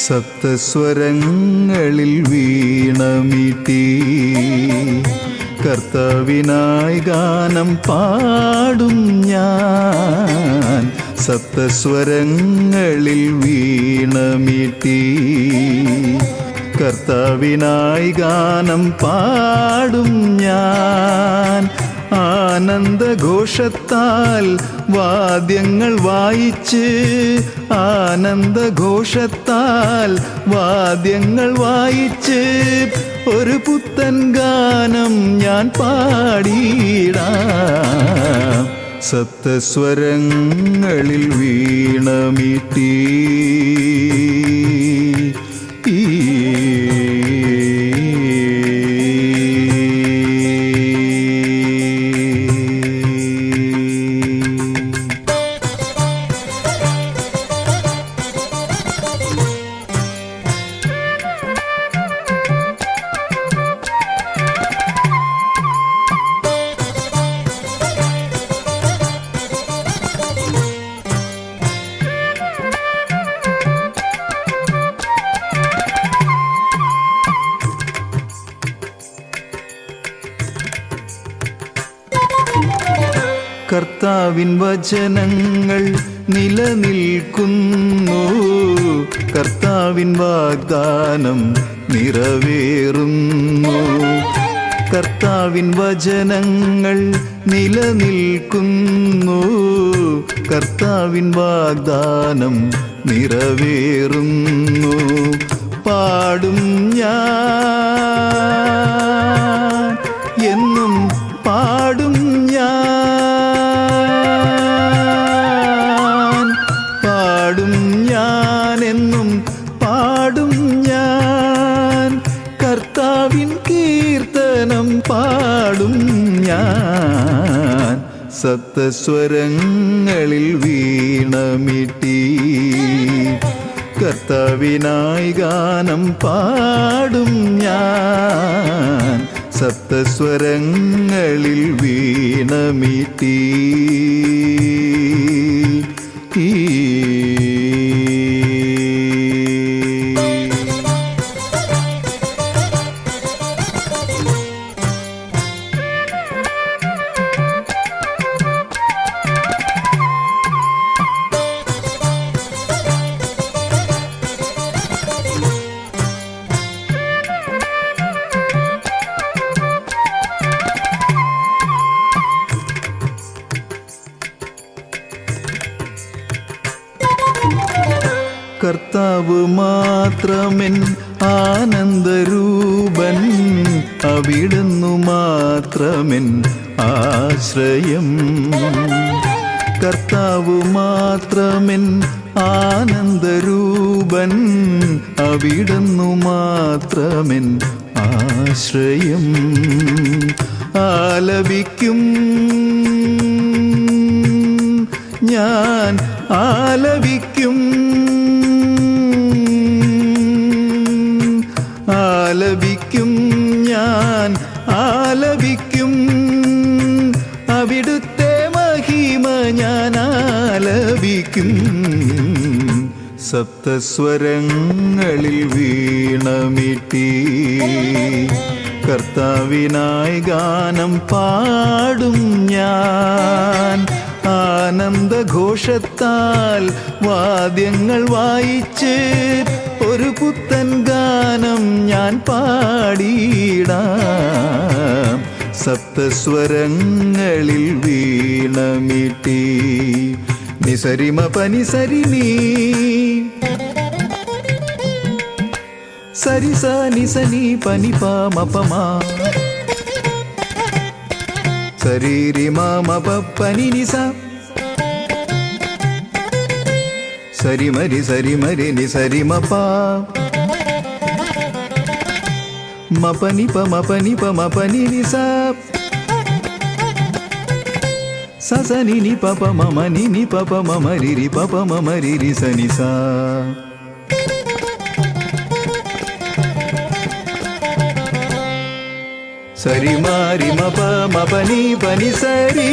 സപ്തസ്വരങ്ങളിൽ വീണമീട്ടി കർത്താവിനായി ഗാനം പാടും ഞാൻ. സപ്തസ്വരങ്ങളിൽ വീണമീട്ടി കർത്താവിനായി ഗാനം പാടും ഞാൻ. ആനന്ദഘോഷത്താൽ വാദ്യങ്ങൾ വായിച്ച് ആനന്ദഘോഷത്താൽ വാദ്യങ്ങൾ വായിച്ച് ഒരു പുത്തൻ ഗാനം ഞാൻ പാടിയിടാം. സപ്തസ്വരങ്ങളിൽ വീണമീട്ടി കർത്താവിൻ വചനങ്ങൾ നിലനിൽക്കുന്നു, കർത്താവിൻ വാഗ്ദാനം നിറവേറുന്നു. കർത്താവിൻ വചനങ്ങൾ നിലനിൽക്കുന്നു, കർത്താവിൻ വാഗ്ദാനം നിറവേറുന്നു. പാടും ഞാൻ എന്നും പാടും ഞാൻ, പാടും ഞാൻ എന്നും പാടും ഞാൻ. കർത്താവിൻ കീർത്തനം പാടും ഞാൻ. സപ്തസ്വരങ്ങളിൽ വീണമീട്ടി കർത്താവിനായി ഗാനം പാടും ഞാൻ. സപ്തസ്വരങ്ങളിൽ വീണമീട്ടി കർത്താവ് മാത്രമെൻ ആനന്ദരൂപൻ, അവിടുന്നു മാത്രമെൻ ആശ്രയം. കർത്താവ് മാത്രമെൻ ആനന്ദരൂപൻ, അവിടുന്നു മാത്രമെൻ ആശ്രയം. ആലപിക്കും ഞാൻ, ആലപിക്കും, ആലപിക്കും ഞാൻ, ആലപിക്കും. അവിടുത്തെ മഹിമ ഞാൻ ആലപിക്കും. സപ്തസ്വരങ്ങളിൽ വീണമീട്ടി കർത്താവിനായി ഗാനം പാടും ഞാൻ. ആനന്ദഘോഷത്താൽ വാദ്യങ്ങൾ വായിച്ച് ഒരു പുത്തൻ ഗാനം ഞാൻ പാടിയിടാം. സപ്തസ്വരങ്ങളിൽ വീണമീട്ടി നിസരിമ പനിസരിനി സരിസ നിസനി പനിപ മപമാ സരീരിമ മപ പനി നിസ സരിമരി സരിമരി നിസരിമപാ മപനി പ മപനി പ മപനി നിസ സസനി നി പപ മമനി നി പപ മമരിരി പപ മമരിരി സനിസ. സരി മാരി മപ മപനി പനി സരി